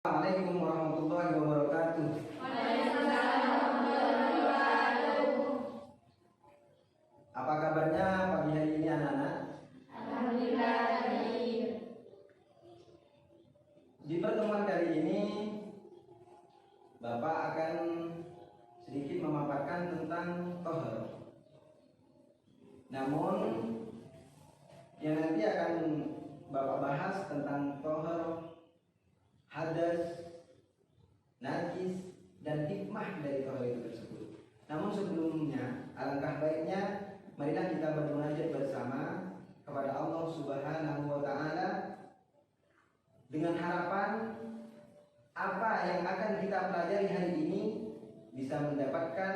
Assalamualaikum warahmatullahi wabarakatuh. Waalaikumsalam warahmatullahi wabarakatuh. Apa kabarnya pagi hari ini anak-anak? Alhamdulillah baik. Di pertemuan kali ini Bapak akan sedikit memaparkan tentang tohar. Namun yang nanti akan Bapak bahas tentang tohar, hadas, najis, dan hikmah dari tohar itu tersebut. Namun sebelumnya, alangkah baiknya marilah kita bermunajat bersama kepada Allah Subhanahu wa Ta'ala dengan harapan apa yang akan kita pelajari hari ini bisa mendapatkan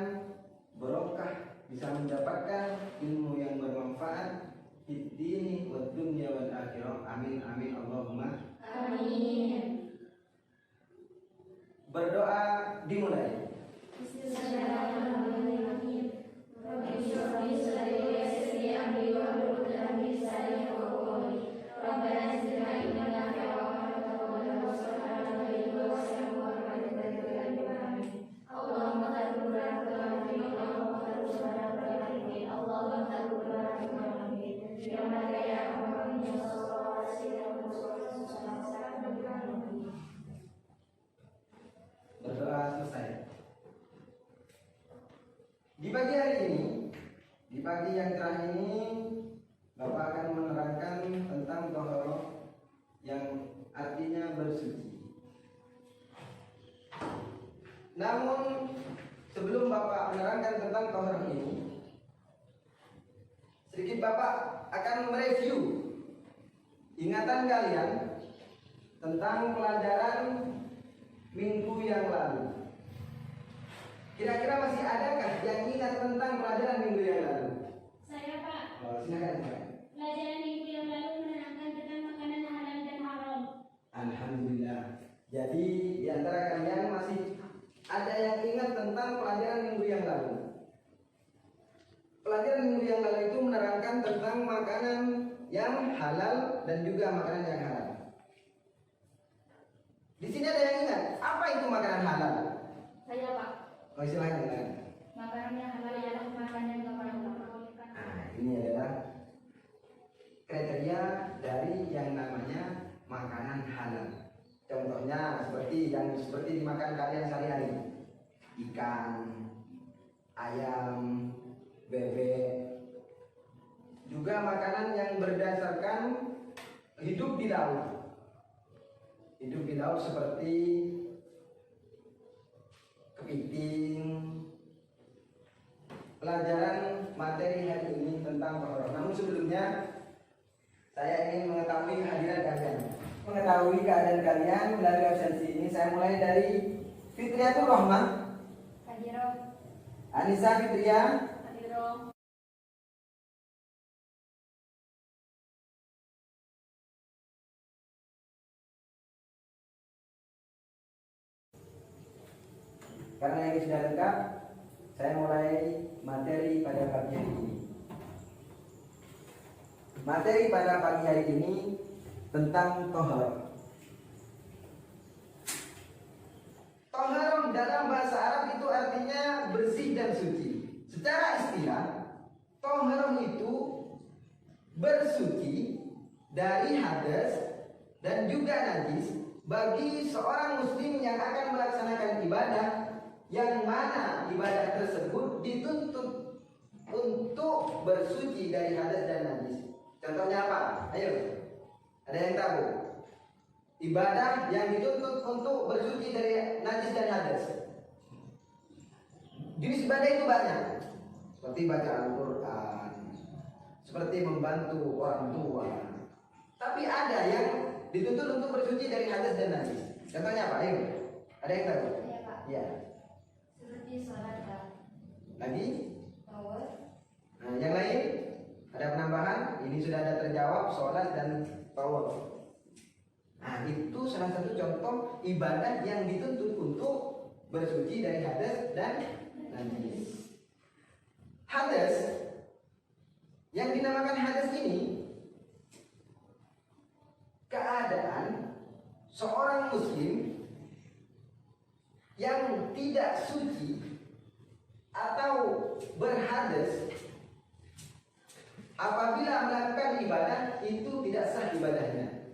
barokah, bisa mendapatkan ilmu yang bermanfaat di dini wa dunya wal akhirah. Amin amin Allahumma Amin. Berdoa dimulai. Bismillahirrahmanirrahim. Rabbi shrah li sadri wa yassir li amri wahlul 'uqdatam min lisani yafqahu qawli. Rabbana zidna ilman nafi'an wa warhamna wa sallim wa rahmatan amin. Allahumma khairu rahmatin Allahumma khairu rahmatin Allahumma khairu rahmatin ya man ya rahman ya sallallahu alaihi wasallam. Berdoa selesai. Di pagi hari ini, di pagi yang terakhir ini, Bapak akan menerangkan tentang tohar yang artinya bersuci. Namun sebelum Bapak menerangkan tentang tohar ini, sedikit Bapak akan mereview ingatan kalian tentang pelajaran minggu yang lalu. Kira-kira masih adakah yang ingat tentang pelajaran minggu yang lalu? Saya, Pak. Oh, silakan. Pelajaran minggu yang lalu menerangkan tentang makanan halal dan haram. Alhamdulillah. Jadi di antara kalian masih ada yang ingat tentang pelajaran minggu yang lalu. Pelajaran minggu yang lalu itu menerangkan tentang makanan yang halal dan juga makanan yang haram. Di sini ada yang ingat apa itu makanan halal? Saya, Pak. Oh, silakan. Makanan yang halal ialah makanan yang diperbolehkan. Nah, ini adalah kriteria dari yang namanya makanan halal. Contohnya seperti dimakan kalian sehari-hari. Ikan, ayam, bebek. Juga makanan yang berdasarkan hidup di laut. Hidup di laut seperti kepiting. Pelajaran materi hari ini tentang tohar. Namun sebelumnya saya ingin mengetahui kehadiran kalian, mengetahui keadaan kalian melalui absensi ini. Saya mulai dari Fitriatul Rahmah, Hadiroh. Anissa Fitria, Hadiroh. Karena ini sudah lengkap, saya mulai materi pada pagi hari ini. Materi pada pagi hari ini tentang tohar. Tohar dalam bahasa Arab itu artinya bersih dan suci. Secara istilah, tohar itu bersuci dari hadas dan juga najis bagi seorang muslim yang akan melaksanakan ibadah, yang mana ibadah tersebut dituntut untuk bersuci dari hadas dan najis. Contohnya apa? Ayo, ada yang tahu? Ibadah yang dituntut untuk bersuci dari najis dan hadas. Jenis ibadah itu banyak, seperti baca Al-Quran, seperti membantu orang tua. Tapi ada yang dituntut untuk bersuci dari hadas dan najis. Contohnya apa? Ayo, ada yang tahu? Iya, Pak. Ya. Seperti sholat, Pak. Lagi? Tawar. Nah, yang lain? Ada penambahan? Ini sudah ada terjawab, sholat dan tawaf. Nah, itu salah satu contoh ibadah yang dituntut untuk bersuci dari hadas dan najis. Hadas yang dinamakan hadas ini keadaan seorang muslim tidak suci atau berhadas, apabila melakukan ibadah itu tidak sah ibadahnya.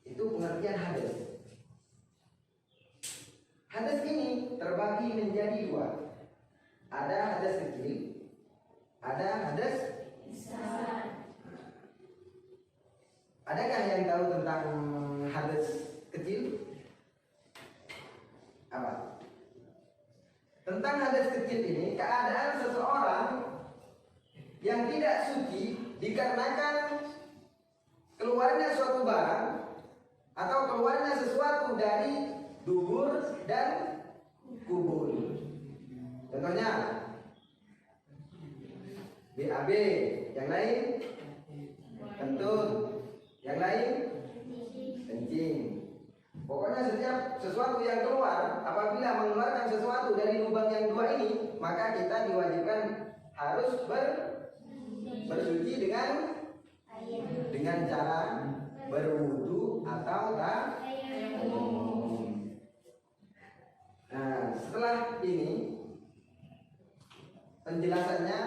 Itu pengertian hadas. Hadas ini terbagi menjadi dua. Ada hadas kecil, ada hadas besar. Adakah yang tahu tentang hadas kecil? Apa? Tentang hadas kecil ini, keadaan seseorang yang tidak suci dikarenakan keluarnya suatu barang atau keluarnya sesuatu dari dubur dan kubur. Contohnya BAB, yang lain kentut, yang lain kencing. Pokoknya setiap sesuatu yang keluar, apabila mengeluarkan sesuatu dari lubang yang dua ini, maka kita diwajibkan harus bersuci dengan cara berwudu atau tayamum. Nah, setelah ini penjelasannya,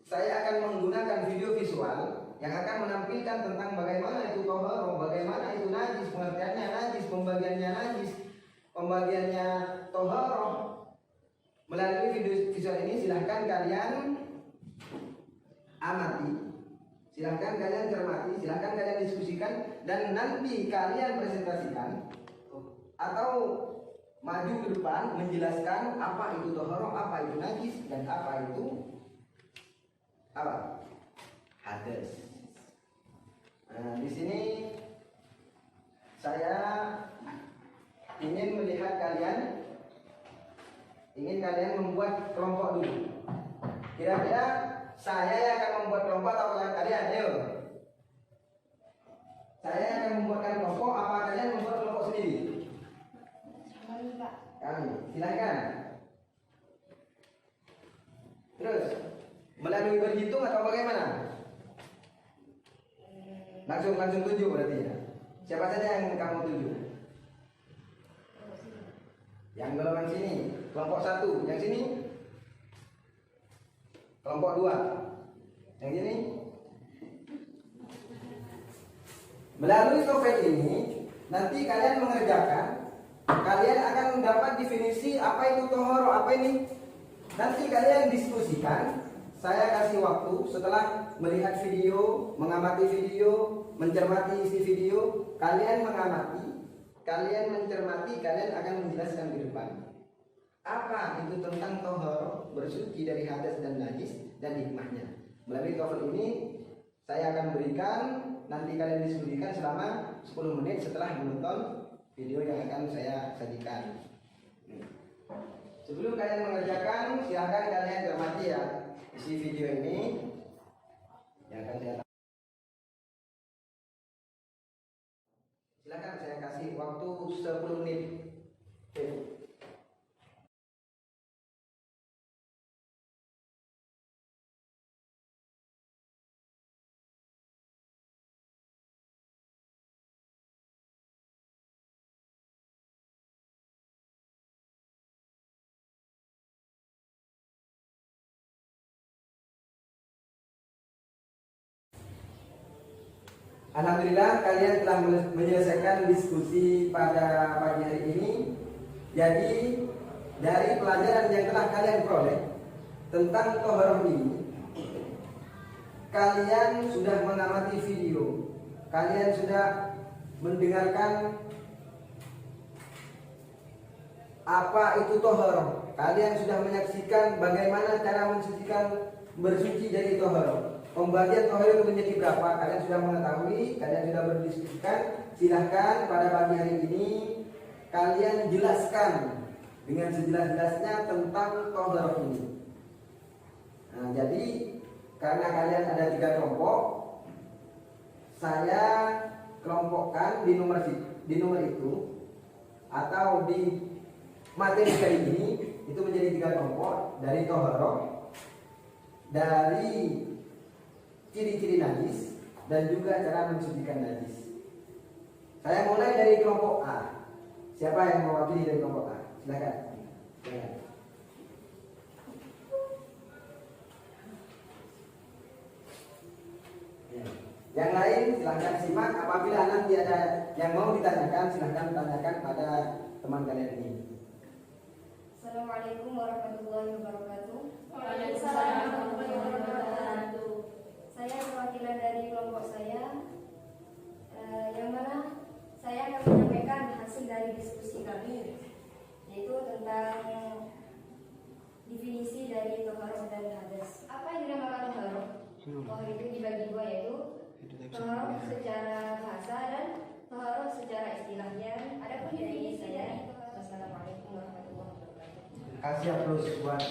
saya akan menggunakan video visual yang akan menampilkan tentang bagaimana itu toharo, bagaimana itu najis, pengertiannya najis, pembagiannya najis, pembagiannya toharo. Melalui video visual ini silahkan kalian amati, silahkan kalian cermati, silahkan kalian diskusikan, dan nanti kalian presentasikan atau maju ke depan menjelaskan apa itu toharo, apa itu najis, dan apa itu hadas. Nah, di sini saya ingin melihat ingin kalian membuat kelompok dulu. Kira-kira saya yang akan membuat kelompok atau kalian? Ayo. Saya akan membuatkan kelompok, apa kalian membuat kelompok sendiri? Kami, silakan. Terus melalui berhitung atau bagaimana? Langsung tunjuk berarti ya. Siapa saja yang kamu tunjuk? Yang golongan sini, kelompok 1. Yang sini, kelompok 2. Yang sini. Melalui topik ini, nanti kalian mengerjakan, kalian akan mendapat definisi apa itu tohoro, apa ini. Nanti kalian diskusikan. Saya kasih waktu setelah melihat video, mengamati video, mencermati isi video, kalian mengamati, kalian mencermati, kalian akan menjelaskan ke depan. Apa itu tentang tohoro, bersuci dari hadas dan najis, dan hikmahnya. Melalui topik ini saya akan berikan, nanti kalian diskusikan selama 10 menit setelah menonton video yang akan saya sajikan. Sebelum kalian mengerjakan, silahkan kalian cermati ya isi video ini yang akan saya. Silakan, saya kasih waktu 10 menit. Alhamdulillah kalian telah menyelesaikan diskusi pada pagi hari ini. Jadi dari pelajaran yang telah kalian peroleh tentang toharo ini, kalian sudah mengamati video, kalian sudah mendengarkan apa itu toharo, kalian sudah menyaksikan bagaimana cara mensucikan bersuci dari toharo. Pembagian toharo itu menjadi berapa? Kalian sudah mengetahui, kalian sudah berdiskusikan. Silahkan pada pagi hari ini kalian jelaskan dengan sejelas-jelasnya tentang toharo ini. Nah, jadi karena kalian ada 3 kelompok, saya kelompokkan di nomor itu atau di materi kali ini itu menjadi 3 kelompok, dari toharo, dari ciri-ciri najis, dan juga cara mensucikan najis. Saya mulai dari kelompok A. Siapa yang mewakili dari kelompok A? Silakan. Ya. Ya. Yang lain silahkan simak. Apabila nanti ada yang mau ditanyakan, silahkan tanyakan pada teman kalian ini. Assalamualaikum warahmatullahi wabarakatuh. Waalaikumsalam warahmatullahi wabarakatuh. Saya perwakilan dari kelompok saya, yang mana saya akan menyampaikan hasil dari diskusi kami, yaitu tentang definisi dari toharoh dan hadas. Apa yang dinamakan toharoh? Toharoh itu dibagi dua, yaitu toharoh secara bahasa dan toharoh secara istilahnya. Adapun definisi saya, wassalamualaikum warahmatullahi wabarakatuh. Kasih aplaus buat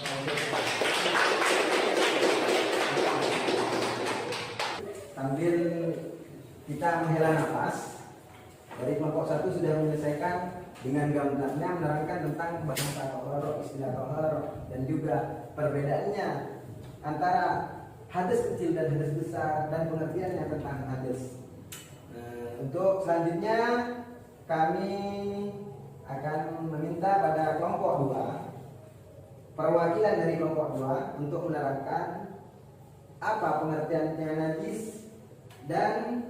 sambil kita menghela nafas. Dari kelompok 1 sudah menyelesaikan dengan gambarnya menerangkan tentang bahasa toharoh, istilah toharoh, dan juga perbedaannya antara hadas kecil dan hadas besar dan pengertiannya tentang hadas. Untuk selanjutnya kami akan meminta pada kelompok 2, perwakilan dari kelompok 2 untuk menerangkan apa pengertiannya najis dan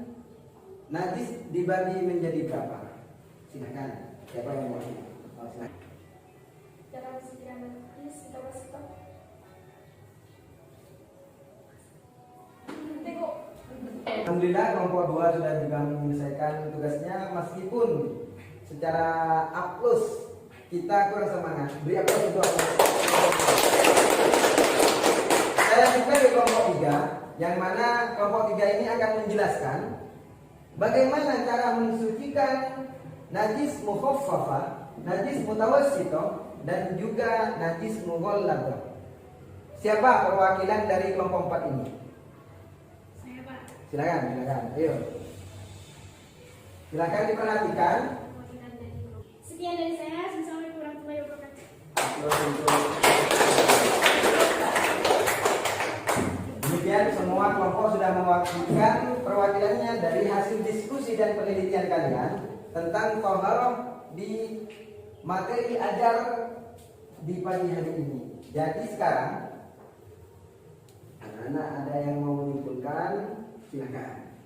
najis dibagi menjadi berapa. Silakan. Siapa yang mau? Silakan. Dapat sekian najis, dapat stop. Tengok. Alhamdulillah kelompok 2 sudah juga menyelesaikan tugasnya, meskipun secara aplaus kita kurang semangat. Beri aplaus untuk saya juga di kelompok 3, yang mana kelompok 3 ini akan menjelaskan bagaimana cara mensucikan najis mukhaffafah, najis mutawassithah, dan juga najis mughalladah. Siapa perwakilan dari kelompok 4 ini? Saya, Pak. Silakan. Ayo. Silakan diperhatikan. Sekian dari saya. Assalamualaikum warahmatullahi wabarakatuh. Demikian semua kelompok sudah mewakilkan perwakilannya dari hasil diskusi dan penelitian kalian tentang toharoh di materi ajar di pagi hari ini. Jadi sekarang anak-anak ada yang mau menyimpulkan, silakan.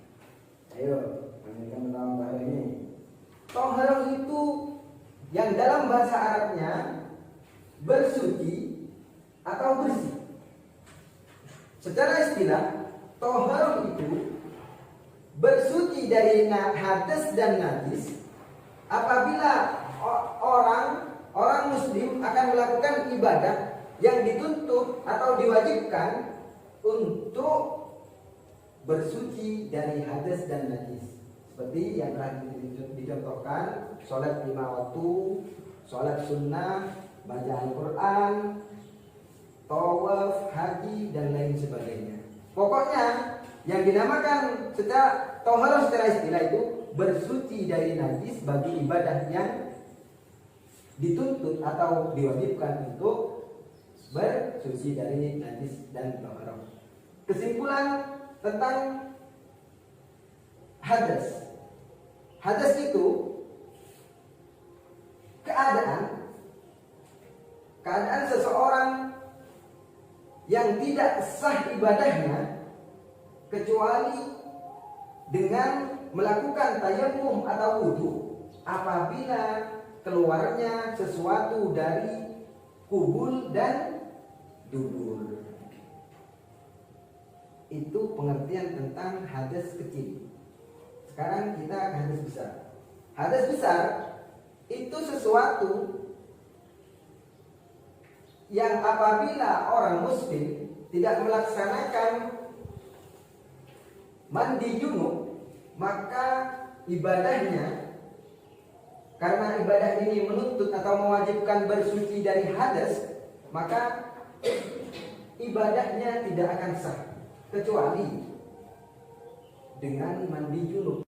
Ayo, panggilkan tentang toharoh ini. Toharoh itu yang dalam bahasa Arabnya bersuci atau bersih. Secara istilah, toharoh itu bersuci dari hadas dan najis apabila orang muslim akan melakukan ibadah yang dituntut atau diwajibkan untuk bersuci dari hadas dan najis. Seperti yang telah dicontohkan, sholat 5 waktu, sholat sunnah, baca Al-Quran, tawaf, haji, dan lain sebagainya. Pokoknya yang dinamakan secara toharoh secara istilah itu bersuci dari najis bagi ibadah yang dituntut atau diwajibkan untuk bersuci dari najis dan toharoh. Kesimpulan tentang hadas. Hadas itu keadaan seseorang yang tidak sah ibadahnya kecuali dengan melakukan tayammum atau wudu apabila keluarnya sesuatu dari kubul dan dubur. Itu pengertian tentang hadas kecil. Sekarang kita ke hadas besar. Hadas besar itu sesuatu yang apabila orang muslim tidak melaksanakan mandi junub, maka ibadahnya, karena ibadah ini menuntut atau mewajibkan bersuci dari hadas, maka ibadahnya tidak akan sah kecuali dengan mandi junub.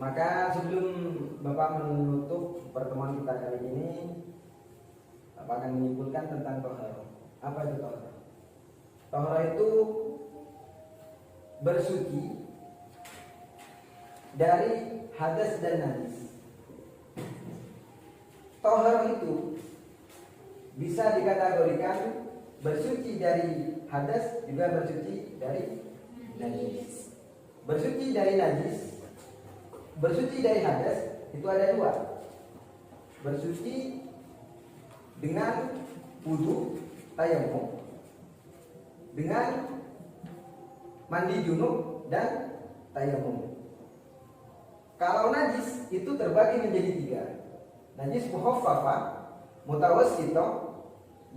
Maka sebelum Bapak menutup pertemuan kita kali ini, Bapak akan menyimpulkan tentang toharoh. Apa itu toharoh? Toharoh itu bersuci dari hadas dan najis. Toharoh itu bisa dikategorikan bersuci dari hadas, juga bersuci dari najis. Bersuci dari najis, bersuci dari hadas itu ada dua. Bersuci dengan wudu tayamum, dengan mandi junub dan tayamum. Kalau najis itu terbagi menjadi tiga. Najis mukhaffafah, mutawassithah,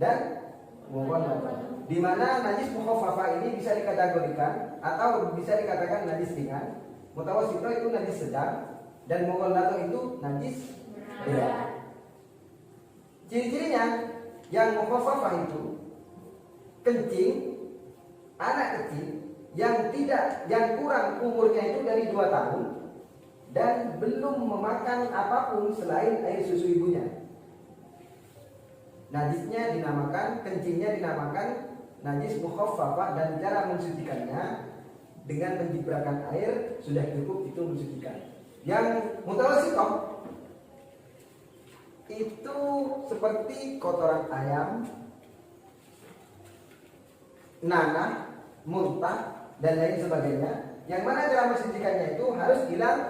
dan mughalladhah. Di mana najis mukhaffafah ini bisa dikategorikan atau bisa dikatakan najis ringan, mutawassithah itu najis sedang, dan mughalladhah itu najis berat. Ciri-cirinya yang mukhaffafah itu kencing, anak kecil yang kurang umurnya itu dari 2 tahun dan belum memakan apapun selain air susu ibunya. Najisnya dinamakan, kencingnya dinamakan najis mukhaffafah, dan cara mensucikannya dengan menjibrakan air sudah cukup, itu mensucikan. Yang mutawassithah itu seperti kotoran ayam, nanah, muntah, dan lain sebagainya. Yang mana cara mensucikannya itu harus hilang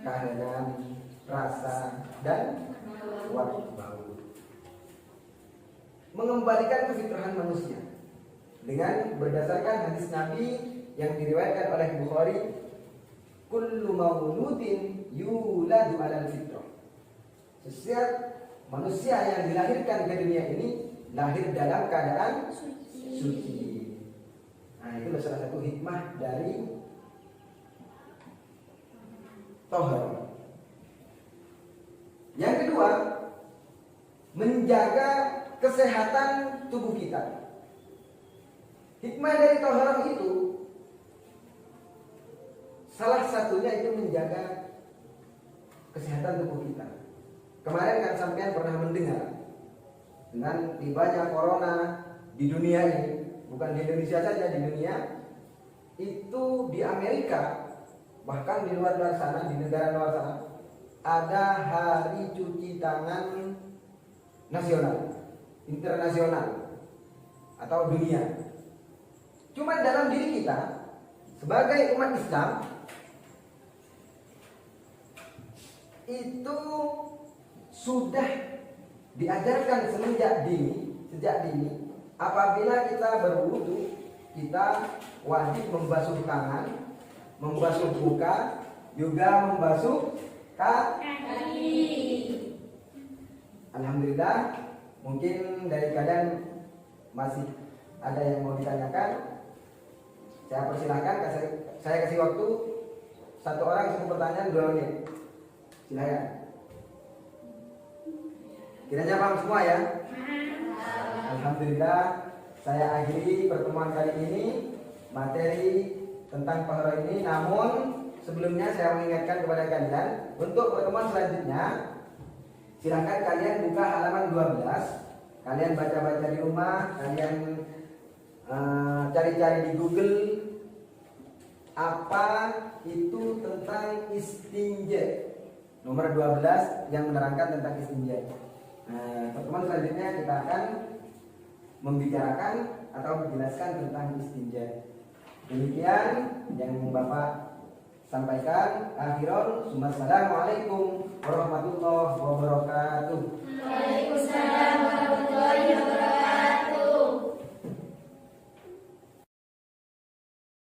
kehamilan, rasa, dan bau. Mengembalikan kefitrahan manusia dengan berdasarkan hadis Nabi yang diriwayatkan oleh Bukhari, kullu mauludin yuladu alal fitrah. Setiap manusia yang dilahirkan ke dunia ini lahir dalam keadaan suci. Nah, itu salah satu hikmah dari tohar. Yang kedua, menjaga kesehatan tubuh kita. Hikmah dari tohar itu salah satunya itu menjaga kesehatan tubuh kita. Kemarin kan sampean pernah mendengar dengan tibanya corona di dunia ini, bukan di Indonesia saja, di dunia itu, di Amerika, bahkan di luar sana, di negara luar sana, ada hari cuci tangan nasional, internasional, atau dunia. Cuma dalam diri kita sebagai umat Islam itu sudah diajarkan sejak dini, apabila kita berwudu, kita wajib membasuh tangan, membasuh muka, juga membasuh kaki. Alhamdulillah, mungkin dari kalian masih ada yang mau ditanyakan. Saya persilahkan, saya kasih waktu 1 orang 1 pertanyaan 2 menit. Silakan. Kiranya paham semua ya? Alhamdulillah, saya akhiri pertemuan kali ini materi tentang tohara ini. Namun sebelumnya saya mengingatkan kepada kalian untuk pertemuan selanjutnya, silakan kalian buka halaman 12. Kalian baca-baca di rumah, kalian cari-cari di Google apa itu tentang istinja. Nomor 12 yang menerangkan tentang istinja. Pertemuan selanjutnya kita akan membicarakan atau menjelaskan tentang istinja. Demikian yang Bapak sampaikan. Assalamualaikum warahmatullahi wabarakatuh. Waalaikumsalam